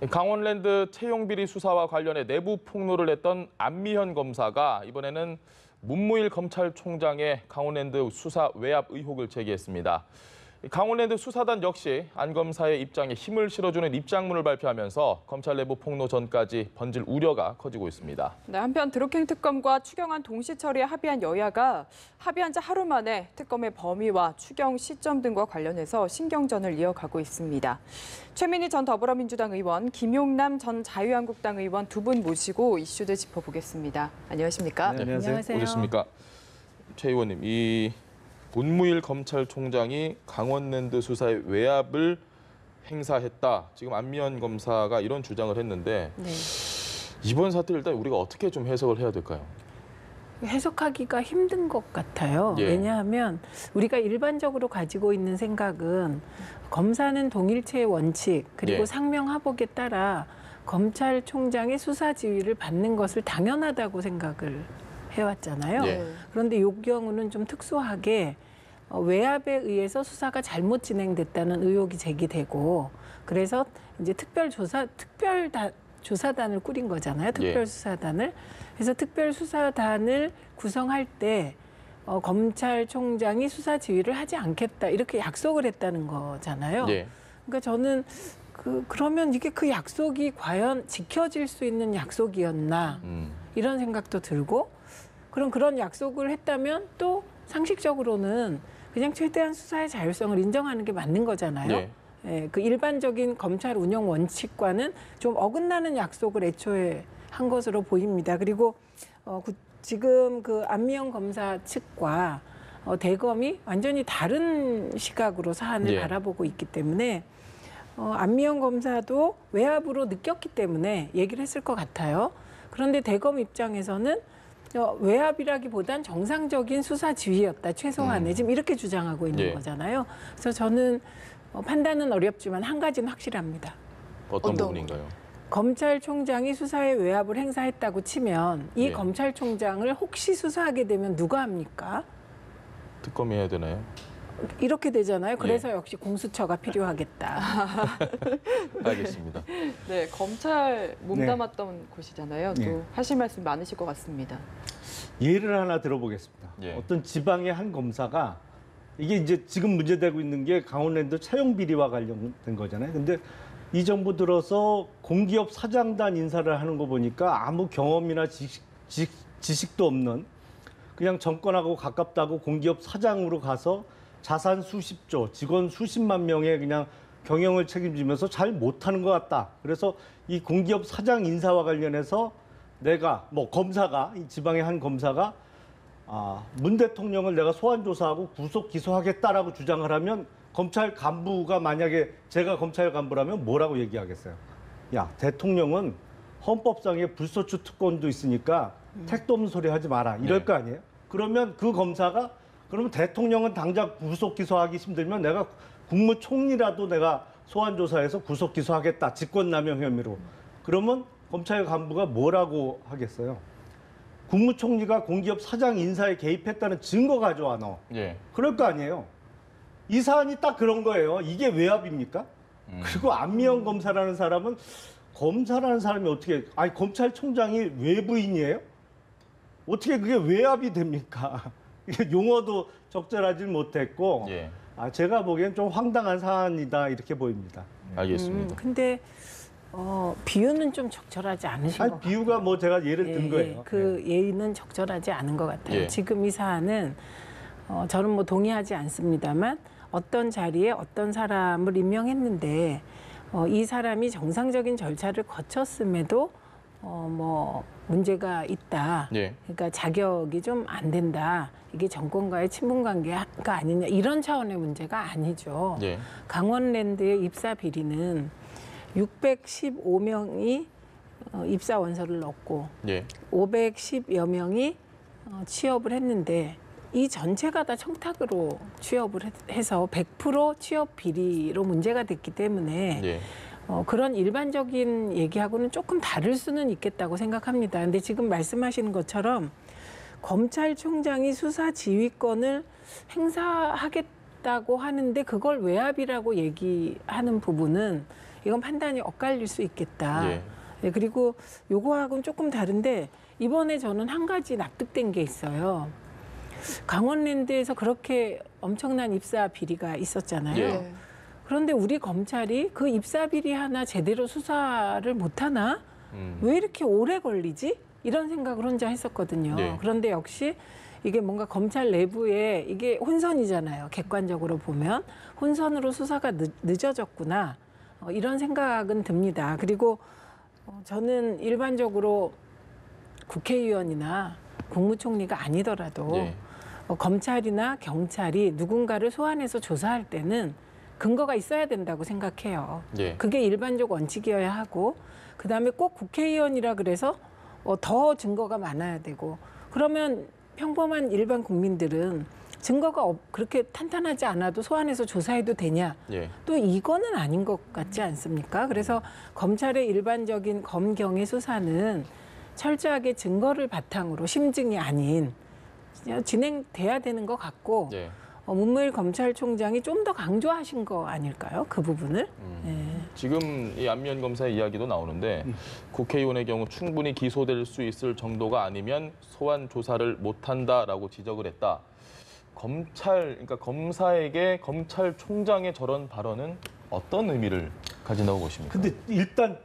강원랜드 채용비리 수사와 관련해 내부 폭로를 했던 안미현 검사가 이번에는 문무일 검찰총장의 강원랜드 수사 외압 의혹을 제기했습니다. 강원랜드 수사단 역시 안 검사의 입장에 힘을 실어주는 입장문을 발표하면서 검찰 내부 폭로 전까지 번질 우려가 커지고 있습니다. 네, 한편 드루킹 특검과 추경안 동시 처리에 합의한 여야가 합의한 지 하루 만에 특검의 범위와 추경 시점 등과 관련해서 신경전을 이어가고 있습니다. 최민희 전 더불어민주당 의원, 김용남 전 자유한국당 의원 두 분 모시고 이슈들 짚어보겠습니다. 안녕하십니까? 네, 안녕하세요. 오셨습니까? 최 의원님, 이 문무일 검찰총장이 강원랜드 수사의 외압을 행사했다. 지금 안미현 검사가 이런 주장을 했는데 네. 이번 사태를 일단 우리가 어떻게 좀 해석을 해야 될까요? 해석하기가 힘든 것 같아요. 예. 왜냐하면 우리가 일반적으로 가지고 있는 생각은 검사는 동일체의 원칙 그리고 예. 상명하복에 따라 검찰총장의 수사 지휘를 받는 것을 당연하다고 생각을 해왔잖아요. 예. 그런데 이 경우는 좀 특수하게 외압에 의해서 수사가 잘못 진행됐다는 의혹이 제기되고 그래서 이제 조사단을 꾸린 거잖아요. 특별수사단을. 그래서 특별수사단을 구성할 때 검찰총장이 수사 지휘를 하지 않겠다 이렇게 약속을 했다는 거잖아요. 예. 그러니까 저는 그러면 이게 그 약속이 과연 지켜질 수 있는 약속이었나 이런 생각도 들고 그럼 그런 약속을 했다면 또 상식적으로는 그냥 최대한 수사의 자율성을 인정하는 게 맞는 거잖아요. 예. 예, 그 일반적인 검찰 운영 원칙과는 좀 어긋나는 약속을 애초에 한 것으로 보입니다. 그리고 지금 그 안미현 검사 측과 대검이 완전히 다른 시각으로 사안을 예. 바라보고 있기 때문에 안미현 검사도 외압으로 느꼈기 때문에 얘기를 했을 것 같아요. 그런데 대검 입장에서는 외압이라기보단 정상적인 수사 지휘였다, 최소한의. 지금 이렇게 주장하고 있는 예. 거잖아요. 그래서 저는 판단은 어렵지만 한 가지는 확실합니다. 어떤 부분인가요? 검찰총장이 수사에 외압을 행사했다고 치면 이 예. 검찰총장을 혹시 수사하게 되면 누가 합니까? 특검이 해야 되나요? 이렇게 되잖아요. 그래서 예. 역시 공수처가 필요하겠다. 알겠습니다. 네, 검찰 몸담았던 곳이잖아요. 또 네. 하실 말씀 많으실 것 같습니다. 예를 하나 들어보겠습니다. 예. 어떤 지방의 한 검사가 이게 이제 지금 문제되고 있는 게 강원랜드 채용 비리와 관련된 거잖아요. 근데 이 정부 들어서 공기업 사장단 인사를 하는 거 보니까 아무 경험이나 지식도 없는 그냥 정권하고 가깝다고 공기업 사장으로 가서 자산 수십조, 직원 수십만 명의 그냥 경영을 책임지면서 잘 못하는 것 같다. 그래서 이 공기업 사장 인사와 관련해서 내가 검사가 이 지방의 한 검사가 문 대통령을 내가 소환 조사하고 구속 기소하겠다라고 주장을 하면 검찰 간부가 만약에 제가 검찰 간부라면 뭐라고 얘기하겠어요? 야, 대통령은 헌법상의 불소추 특권도 있으니까 택도 없는 소리 하지 마라. 이럴 네. 거 아니에요? 그러면 그 검사가 그러면 대통령은 당장 구속 기소하기 힘들면 내가 국무총리라도 내가 소환 조사해서 구속 기소하겠다. 직권남용 혐의로. 그러면 검찰 간부가 뭐라고 하겠어요? 국무총리가 공기업 사장 인사에 개입했다는 증거 가져와 너. 예. 그럴 거 아니에요. 이 사안이 딱 그런 거예요. 이게 외압입니까? 그리고 안미현 검사라는 사람은 검사라는 사람이 어떻게 검찰총장이 외부인이에요? 어떻게 그게 외압이 됩니까? 이게 용어도 적절하지 못했고 예. 제가 보기엔 좀 황당한 사안이다 이렇게 보입니다. 알겠습니다. 근데 비유는 좀 적절하지 않으신 것 같아요. 비유가 제가 예를 든 거예요. 그 예의는 적절하지 않은 것 같아요. 예. 지금 이 사안은 저는 동의하지 않습니다만 어떤 자리에 어떤 사람을 임명했는데 이 사람이 정상적인 절차를 거쳤음에도 문제가 있다. 예. 그러니까 자격이 좀 안 된다. 이게 정권과의 친분 관계가 아니냐 이런 차원의 문제가 아니죠. 예. 강원랜드의 입사 비리는 615명이 입사 원서를 넣었고 예. 510여 명이 취업을 했는데 이 전체가 다 청탁으로 취업을 해서 100% 취업 비리로 문제가 됐기 때문에 예. 그런 일반적인 얘기하고는 조금 다를 수는 있겠다고 생각합니다. 근데 지금 말씀하시는 것처럼 검찰총장이 수사 지휘권을 행사하겠다고 하는데 그걸 외압이라고 얘기하는 부분은 이건 판단이 엇갈릴 수 있겠다. 예. 네, 그리고 요거하고는 조금 다른데 이번에 저는 한 가지 납득된 게 있어요. 강원랜드에서 그렇게 엄청난 입사 비리가 있었잖아요. 예. 그런데 우리 검찰이 그 입사 비리 하나 제대로 수사를 못하나? 왜 이렇게 오래 걸리지? 이런 생각을 혼자 했었거든요. 네. 그런데 역시 이게 뭔가 검찰 내부에 이게 혼선이잖아요. 객관적으로 보면. 혼선으로 수사가 늦어졌구나. 이런 생각은 듭니다. 그리고 저는 일반적으로 국회의원이나 국무총리가 아니더라도 예. 검찰이나 경찰이 누군가를 소환해서 조사할 때는 근거가 있어야 된다고 생각해요. 예. 그게 일반적 원칙이어야 하고 그다음에 꼭 국회의원이라 그래서 더 증거가 많아야 되고 그러면 평범한 일반 국민들은 증거가 그렇게 탄탄하지 않아도 소환해서 조사해도 되냐? 예. 또 이거는 아닌 것 같지 않습니까? 그래서 검찰의 일반적인 검경의 수사는 철저하게 증거를 바탕으로 심증이 아닌 진행돼야 되는 것 같고 예. 문무일 검찰총장이 좀 더 강조하신 거 아닐까요? 그 부분을. 네. 지금 이 안미연 검사의 이야기도 나오는데 국회의원의 경우 충분히 기소될 수 있을 정도가 아니면 소환 조사를 못한다라고 지적을 했다. 그러니까 검사에게 검찰총장의 저런 발언은 어떤 의미를 가진다고 보십니까? 근데 일단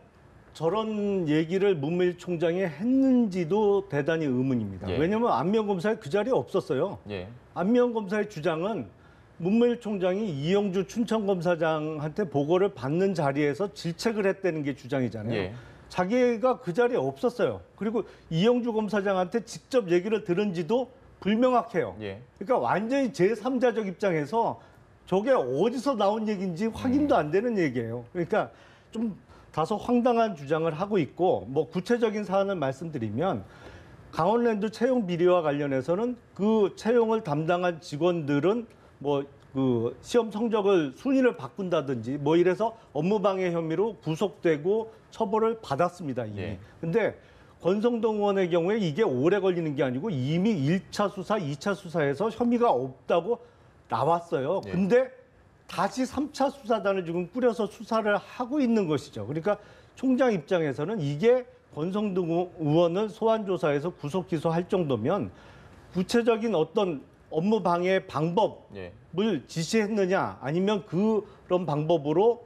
저런 얘기를 문무일 총장이 했는지도 대단히 의문입니다. 예. 왜냐하면 안미연 검사가 그 자리에 없었어요. 예. 안미연 검사의 주장은 문무일 총장이 이영주 춘천검사장한테 보고를 받는 자리에서 질책을 했다는 게 주장이잖아요. 예. 자기가 그 자리에 없었어요. 그리고 이영주 검사장한테 직접 얘기를 들은지도 불명확해요. 예. 그러니까 완전히 제3자적 입장에서 저게 어디서 나온 얘기인지 확인도 안 되는 얘기예요. 그러니까 좀 다소 황당한 주장을 하고 있고 뭐 구체적인 사안을 말씀드리면 강원랜드 채용 비리와 관련해서는 그 채용을 담당한 직원들은 뭐 그 시험 성적을 순위를 바꾼다든지 뭐 이래서 업무방해 혐의로 구속되고 처벌을 받았습니다, 이미. 예. 근데 권성동 의원의 경우에 이게 오래 걸리는 게 아니고 이미 1차 수사, 2차 수사에서 혐의가 없다고 나왔어요. 예. 근데 다시 3차 수사단을 지금 꾸려서 수사를 하고 있는 것이죠. 그러니까 총장 입장에서는 이게 권성동 의원을 소환조사해서 구속 기소할 정도면 구체적인 어떤 업무 방해 방법을 예. 지시했느냐 아니면 그런 방법으로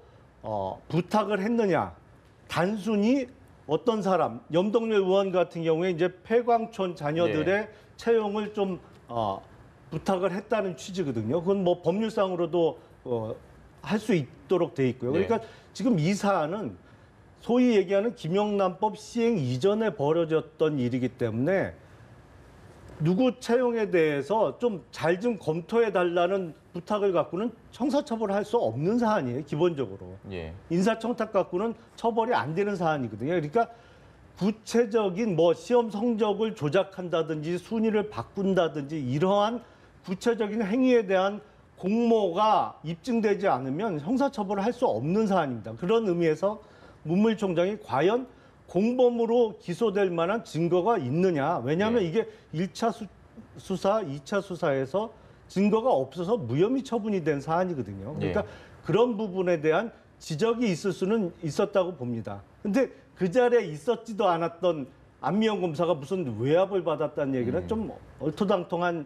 부탁을 했느냐 단순히 어떤 사람 염동열 의원 같은 경우에 이제 폐광촌 자녀들의 채용을 좀 부탁을 했다는 취지거든요. 그건 뭐 법률상으로도 할 수 있도록 돼 있고요. 그러니까 지금 이 사안은 소위 얘기하는 김영란법 시행 이전에 벌어졌던 일이기 때문에 누구 채용에 대해서 좀 잘 좀 검토해 달라는 부탁을 갖고는 형사처벌을 할 수 없는 사안이에요, 기본적으로. 예. 인사청탁 갖고는 처벌이 안 되는 사안이거든요. 그러니까 구체적인 뭐 시험 성적을 조작한다든지 순위를 바꾼다든지 이러한 구체적인 행위에 대한 공모가 입증되지 않으면 형사처벌을 할 수 없는 사안입니다. 그런 의미에서 문무일 총장이 과연 공범으로 기소될 만한 증거가 있느냐. 왜냐하면 이게 1차 수사, 2차 수사에서 증거가 없어서 무혐의 처분이 된 사안이거든요. 그러니까 그런 부분에 대한 지적이 있을 수는 있었다고 봅니다. 근데 그 자리에 있었지도 않았던 안미연 검사가 무슨 외압을 받았다는 얘기는 좀 얼토당통한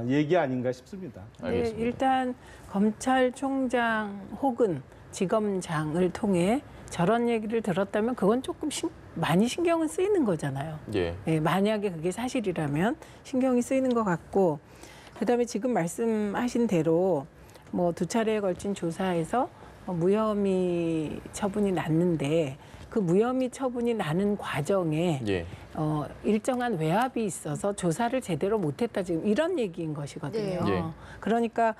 얘기 아닌가 싶습니다. 알겠습니다. 네, 일단 검찰총장 혹은 지검장을 통해 저런 얘기를 들었다면 그건 조금 많이 신경은 쓰이는 거잖아요. 예. 네, 만약에 그게 사실이라면 신경이 쓰이는 것 같고 그다음에 지금 말씀하신 대로 뭐 2차례에 걸친 조사에서 무혐의 처분이 났는데 그 무혐의 처분이 나는 과정에 일정한 외압이 있어서 조사를 제대로 못했다 지금 이런 얘기인 것이거든요. 네. 그러니까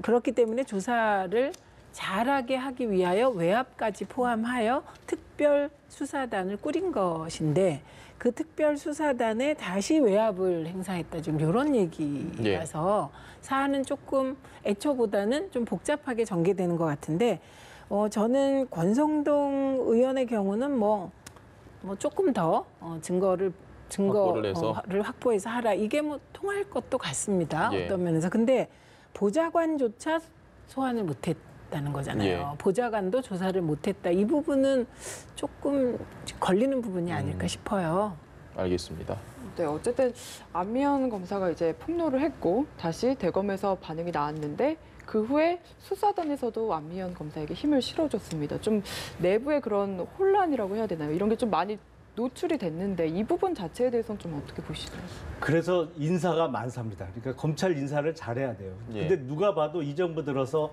그렇기 때문에 조사를 잘하게 하기 위하여 외압까지 포함하여 특별 수사단을 꾸린 것인데 그 특별 수사단에 다시 외압을 행사했다 지금 이런 얘기라서 사안은 조금 애초보다는 좀 복잡하게 전개되는 것 같은데 저는 권성동 의원의 경우는 뭐 조금 더 증거를 확보해서 하라 이게 뭐 통할 것도 같습니다. 어떤 면에서 근데 보좌관조차 소환을 못했다 못했다는 거잖아요. 예. 보좌관도 조사를 못했다. 이 부분은 조금 걸리는 부분이 아닐까 싶어요. 알겠습니다. 네, 어쨌든 안미연 검사가 이제 폭로를 했고 다시 대검에서 반응이 나왔는데 그 후에 수사단에서도 안미연 검사에게 힘을 실어줬습니다. 좀 내부의 그런 혼란이라고 해야 되나요? 이런 게 좀 많이 노출이 됐는데 이 부분 자체에 대해서는 좀 어떻게 보시나요? 그래서 인사가 만사입니다. 그러니까 검찰 인사를 잘해야 돼요. 예. 근데 누가 봐도 이 정부 들어서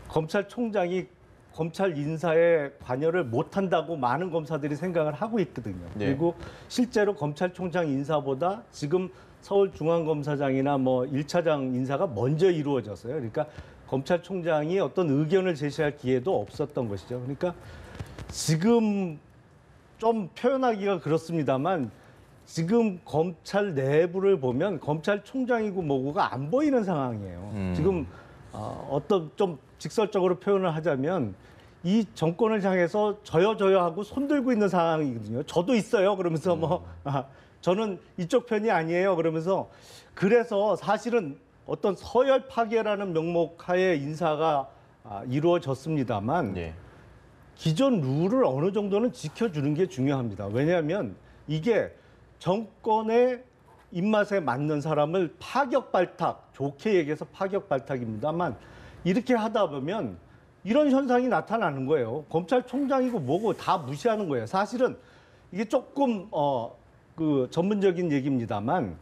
검찰총장이 검찰 인사에 관여를 못한다고 많은 검사들이 생각을 하고 있거든요. 예. 그리고 실제로 검찰총장 인사보다 지금 서울중앙검사장이나 뭐 1차장 인사가 먼저 이루어졌어요. 그러니까 검찰총장이 어떤 의견을 제시할 기회도 없었던 것이죠. 그러니까 지금 좀 표현하기가 그렇습니다만 지금 검찰 내부를 보면 검찰총장이고 뭐고가 안 보이는 상황이에요. 지금 어떤 좀 직설적으로 표현을 하자면 이 정권을 향해서 저요 하고 손들고 있는 상황이거든요. 저도 있어요. 그러면서 저는 이쪽 편이 아니에요. 그러면서 그래서 사실은 어떤 서열 파괴라는 명목하에 인사가 이루어졌습니다만 예. 기존 룰을 어느 정도는 지켜주는 게 중요합니다. 왜냐하면 이게 정권의 입맛에 맞는 사람을 파격 발탁, 좋게 얘기해서 파격 발탁입니다만 이렇게 하다 보면 이런 현상이 나타나는 거예요. 검찰총장이고 뭐고 다 무시하는 거예요. 사실은 이게 조금 그 전문적인 얘기입니다만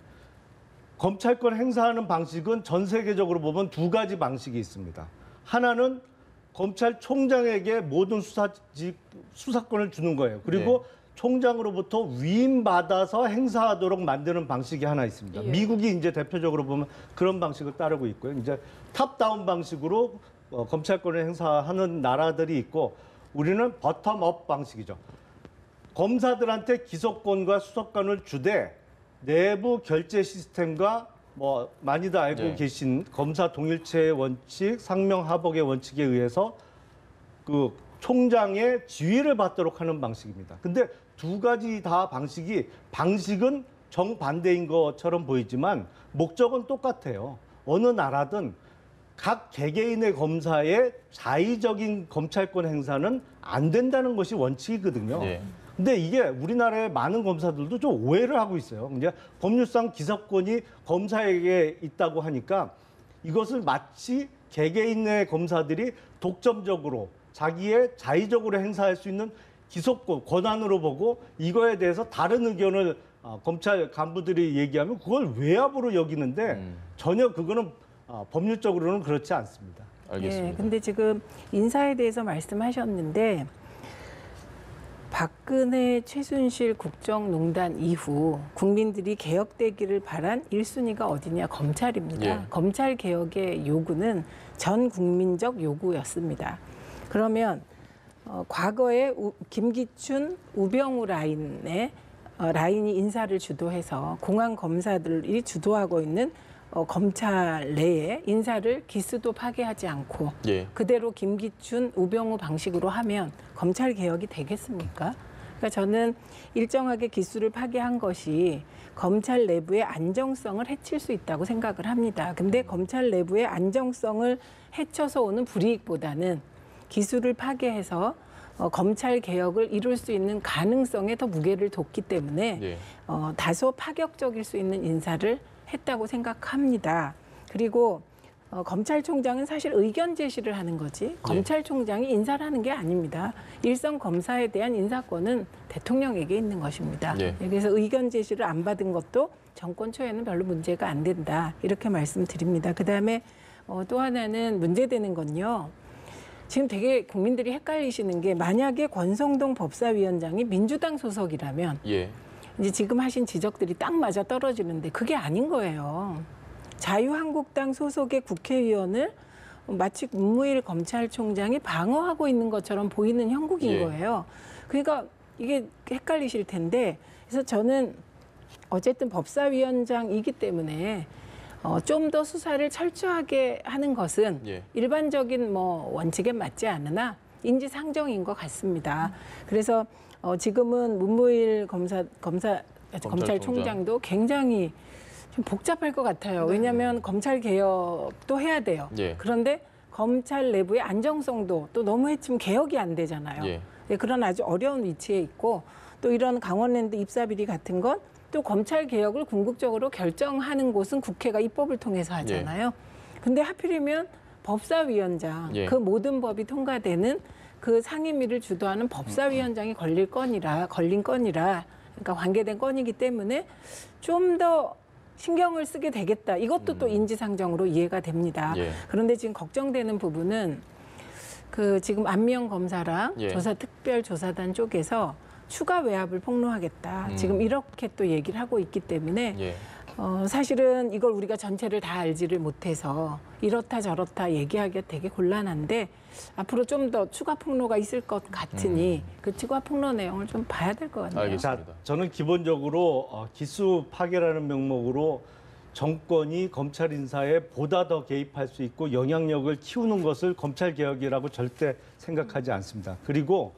검찰권 행사하는 방식은 전 세계적으로 보면 두 가지 방식이 있습니다. 하나는 검찰총장에게 모든 수사권을 주는 거예요. 그리고 총장으로부터 위임받아서 행사하도록 만드는 방식이 하나 있습니다. 예. 미국이 이제 대표적으로 보면 그런 방식을 따르고 있고요. 이제 탑다운 방식으로 검찰권을 행사하는 나라들이 있고 우리는 버텀업 방식이죠. 검사들한테 기소권과 수사권을 주되 내부 결제 시스템과 뭐 많이들 알고 네. 계신 검사 동일체의 원칙, 상명하복의 원칙에 의해서 그 총장의 지휘를 받도록 하는 방식입니다. 근데 두 가지 다 방식은 정반대인 것처럼 보이지만 목적은 똑같아요. 어느 나라든 각 개개인의 검사의 자의적인 검찰권 행사는 안 된다는 것이 원칙이거든요. 예. 근데 이게 우리나라의 많은 검사들도 좀 오해를 하고 있어요. 이제 법률상 기소권이 검사에게 있다고 하니까 이것을 마치 개개인의 검사들이 독점적으로 자기의 자의적으로 행사할 수 있는 기소권, 권한으로 보고 이거에 대해서 다른 의견을 검찰 간부들이 얘기하면 그걸 외압으로 여기는데 전혀 그거는 법률적으로는 그렇지 않습니다. 알겠습니다. 예, 근데 지금 인사에 대해서 말씀하셨는데 박근혜, 최순실 국정농단 이후 국민들이 개혁되기를 바란 1순위가 어디냐? 검찰입니다. 예. 검찰 개혁의 요구는 전 국민적 요구였습니다. 그러면 과거에 김기춘, 우병우 라인이 인사를 주도해서 공안 검사들이 주도하고 있는 검찰 내에 인사를 기수도 파괴하지 않고 예. 그대로 김기춘, 우병우 방식으로 하면 검찰 개혁이 되겠습니까? 그러니까 저는 일정하게 기수를 파괴한 것이 검찰 내부의 안정성을 해칠 수 있다고 생각을 합니다. 근데 검찰 내부의 안정성을 해쳐서 오는 불이익보다는 기수를 파괴해서 검찰 개혁을 이룰 수 있는 가능성에 더 무게를 뒀기 때문에 예. 다소 파격적일 수 있는 인사를 했다고 생각합니다. 그리고 검찰총장은 사실 의견 제시를 하는 거지 검찰총장이 인사를 하는 게 아닙니다. 일선 검사에 대한 인사권은 대통령에게 있는 것입니다. 예. 그래서 의견 제시를 안 받은 것도 정권 초에는 별로 문제가 안 된다. 이렇게 말씀드립니다. 그다음에 또 하나는 문제되는 건요. 지금 되게 국민들이 헷갈리시는 게 만약에 권성동 법사위원장이 민주당 소속이라면 예. 이제 지금 하신 지적들이 딱 맞아 떨어지는데 그게 아닌 거예요. 자유한국당 소속의 국회의원을 마치 문무일 검찰총장이 방어하고 있는 것처럼 보이는 형국인 예. 거예요. 그러니까 이게 헷갈리실 텐데 그래서 저는 어쨌든 법사위원장이기 때문에 좀 더 수사를 철저하게 하는 것은 예. 일반적인 원칙에 맞지 않으나 인지상정인 것 같습니다. 그래서 지금은 문무일 검찰총장도 굉장히 좀 복잡할 것 같아요. 왜냐하면 검찰 개혁도 해야 돼요. 예. 그런데 검찰 내부의 안정성도 또 너무 해치면 개혁이 안 되잖아요. 예. 예, 그런 아주 어려운 위치에 있고 또 이런 강원랜드 입사 비리 같은 건 또 검찰 개혁을 궁극적으로 결정하는 곳은 국회가 입법을 통해서 하잖아요. 근데 하필이면 법사위원장 예. 그 모든 법이 통과되는 그 상임위를 주도하는 법사위원장이 걸린 건이라 그러니까 관계된 건이기 때문에 좀 더 신경을 쓰게 되겠다. 이것도 또 인지상정으로 이해가 됩니다. 예. 그런데 지금 걱정되는 부분은 그 지금 안미영 검사랑 예. 조사특별조사단 쪽에서 추가 외압을 폭로하겠다. 지금 이렇게 또 얘기를 하고 있기 때문에 예. 사실은 이걸 우리가 전체를 다 알지를 못해서 이렇다 저렇다 얘기하기가 되게 곤란한데 앞으로 좀 더 추가 폭로가 있을 것 같으니 그 추가 폭로 내용을 좀 봐야 될 것 같네요. 알겠습니다. 자, 저는 기본적으로 기수 파괴라는 명목으로 정권이 검찰 인사에 보다 더 개입할 수 있고 영향력을 키우는 것을 검찰 개혁이라고 절대 생각하지 않습니다. 그리고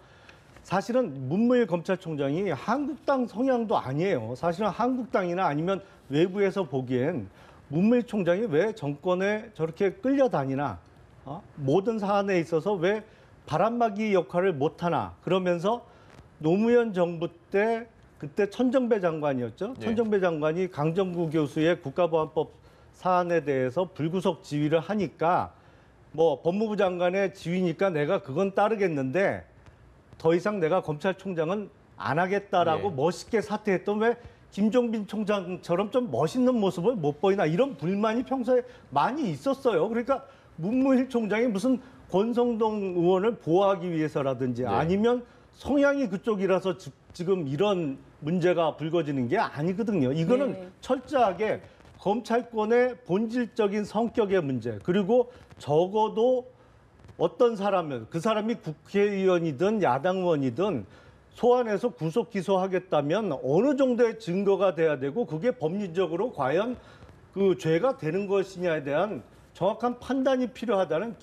사실은 문무일 검찰총장이 한국당 성향도 아니에요. 사실은 한국당이나 아니면 외부에서 보기엔 문무일 총장이 왜 정권에 저렇게 끌려다니나, 모든 사안에 있어서 왜 바람막이 역할을 못하나, 그러면서 노무현 정부 때 그때 천정배 장관이었죠. 예. 천정배 장관이 강정구 교수의 국가보안법 사안에 대해서 불구속 지휘를 하니까 뭐 법무부 장관의 지휘니까 내가 그건 따르겠는데 더 이상 내가 검찰총장은 안 하겠다라고 예. 멋있게 사퇴했던 왜 김종빈 총장처럼 좀 멋있는 모습을 못 보이나 이런 불만이 평소에 많이 있었어요. 그러니까 문무일 총장이 무슨 권성동 의원을 보호하기 위해서라든지 네. 아니면 성향이 그쪽이라서 지금 이런 문제가 불거지는 게 아니거든요. 이거는 네. 철저하게 검찰권의 본질적인 성격의 문제, 그리고 적어도 어떤 사람은 그 사람이 국회의원이든 야당 의원이든 소환해서 구속 기소하겠다면 어느 정도의 증거가 돼야 되고 그게 법리적으로 과연 그 죄가 되는 것이냐에 대한 정확한 판단이 필요하다는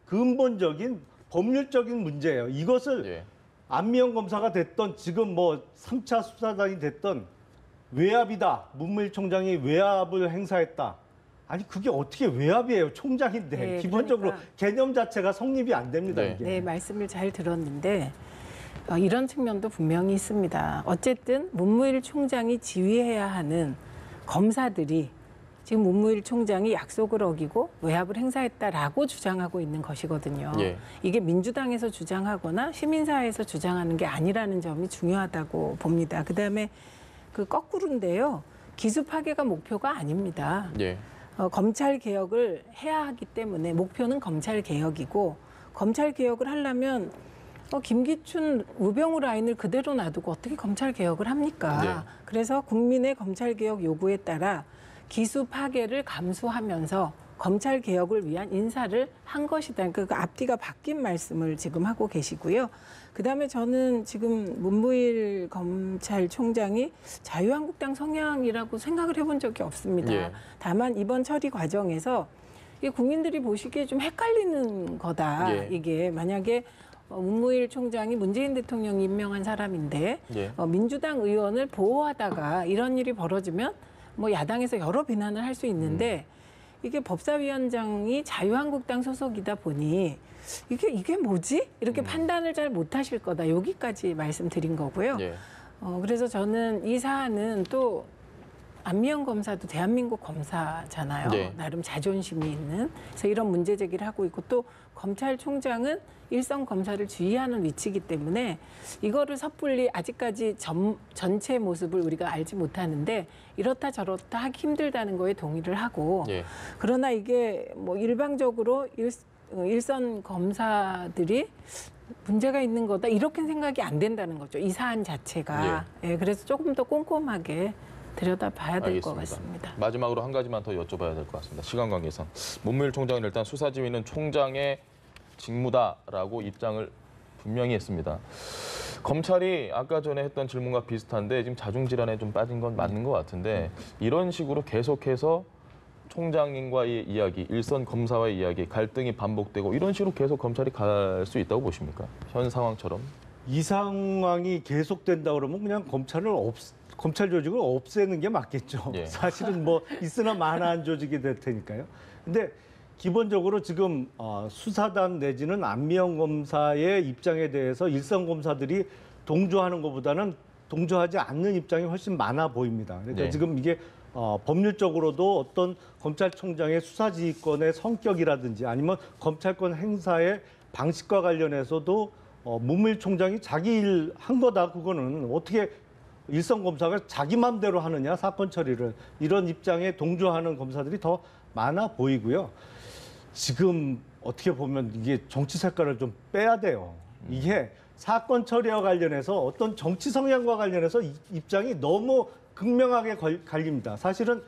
근본적인 법률적인 문제예요. 이것을 예. 안미영 검사가 됐던 지금 뭐 3차 수사단이 됐던 외압이다. 문무일 총장이 외압을 행사했다. 아니 그게 어떻게 외압이에요? 총장인데 네, 기본적으로 그러니까. 개념 자체가 성립이 안 됩니다. 네. 이게. 네, 말씀을 잘 들었는데 이런 측면도 분명히 있습니다. 어쨌든 문무일 총장이 지휘해야 하는 검사들이 지금 문무일 총장이 약속을 어기고 외압을 행사했다라고 주장하고 있는 것이거든요. 예. 이게 민주당에서 주장하거나 시민사회에서 주장하는 게 아니라는 점이 중요하다고 봅니다. 그다음에 그 거꾸로인데요. 기수 파괴가 목표가 아닙니다. 예. 검찰 개혁을 해야 하기 때문에 목표는 검찰 개혁이고 검찰 개혁을 하려면 김기춘, 우병우 라인을 그대로 놔두고 어떻게 검찰 개혁을 합니까? 네. 그래서 국민의 검찰 개혁 요구에 따라 기수 파괴를 감수하면서 검찰 개혁을 위한 인사를 한 것이다. 그 앞뒤가 바뀐 말씀을 지금 하고 계시고요. 그다음에 저는 지금 문무일 검찰총장이 자유한국당 성향이라고 생각을 해본 적이 없습니다. 예. 다만 이번 처리 과정에서 이게 국민들이 보시기에 좀 헷갈리는 거다. 예. 이게 만약에 문무일 총장이 문재인 대통령이 임명한 사람인데 예. 민주당 의원을 보호하다가 이런 일이 벌어지면 뭐 야당에서 여러 비난을 할 수 있는데 이게 법사위원장이 자유한국당 소속이다 보니 이게 뭐지? 이렇게 판단을 잘 못하실 거다. 여기까지 말씀드린 거고요. 예. 그래서 저는 이 사안은 또 안미영 검사도 대한민국 검사잖아요. 네. 나름 자존심이 있는. 그래서 이런 문제 제기를 하고 있고 또 검찰총장은 일선 검사를 지휘하는 위치이기 때문에 이거를 섣불리 아직까지 전체 모습을 우리가 알지 못하는데 이렇다 저렇다 하기 힘들다는 거에 동의를 하고 예. 그러나 이게 뭐 일방적으로 일선 검사들이 문제가 있는 거다 이렇게 생각이 안 된다는 거죠. 이 사안 자체가. 예, 그래서 조금 더 꼼꼼하게 들여다봐야 될 것 같습니다. 마지막으로 한 가지만 더 여쭤봐야 될 것 같습니다. 시간 관계상. 문무일 총장은 일단 수사 지휘는 총장의 직무다라고 입장을 분명히 했습니다. 검찰이 아까 전에 했던 질문과 비슷한데 지금 자중질환에 좀 빠진 건 맞는 것 같은데 이런 식으로 계속해서 총장님과의 이야기, 일선 검사와의 이야기, 갈등이 반복되고 이런 식으로 계속 검찰이 갈 수 있다고 보십니까? 현 상황처럼. 이 상황이 계속된다 그러면 그냥 검찰 조직을 없애는 게 맞겠죠. 예. 사실은 뭐 있으나 마나한 조직이 될 테니까요. 근데 기본적으로 지금 수사단 내지는 안미영 검사의 입장에 대해서 일선 검사들이 동조하는 것보다는 동조하지 않는 입장이 훨씬 많아 보입니다. 그러니까 네. 지금 이게 법률적으로도 어떤 검찰총장의 수사지휘권의 성격이라든지 아니면 검찰권 행사의 방식과 관련해서도 문무일 총장이 자기 일 한 거다. 그거는 어떻게 일선 검사가 자기 맘대로 하느냐, 사건 처리를. 이런 입장에 동조하는 검사들이 더 많아 보이고요. 지금 어떻게 보면 이게 정치 색깔을 좀 빼야 돼요. 이게 사건 처리와 관련해서 어떤 정치 성향과 관련해서 입장이 너무 극명하게 갈립니다. 사실은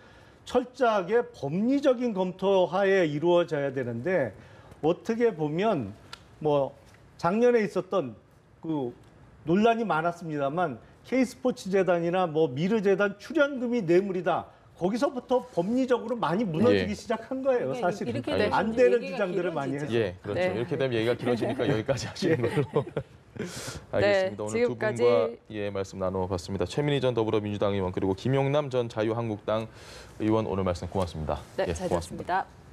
철저하게 법리적인 검토 하에 이루어져야 되는데 어떻게 보면 뭐 작년에 있었던 그 논란이 많았습니다만 K스포츠재단이나 뭐 미르재단 출연금이 뇌물이다. 거기서부터 법리적으로 많이 무너지기 예. 시작한 거예요. 이게 사실은 이렇게 되면 안 되는 얘기가 주장들을 많이 해서. 길어지죠. 예, 그렇죠. 네. 이렇게 되면 얘기가 길어지니까 여기까지 하시는 걸로. 알겠습니다. 오늘 두 지금까지 분과 말씀 나눠봤습니다. 최민희 전 더불어민주당 의원 그리고 김용남 전 자유한국당 의원 오늘 말씀 고맙습니다. 네, 예, 잘 고맙습니다. 들었습니다.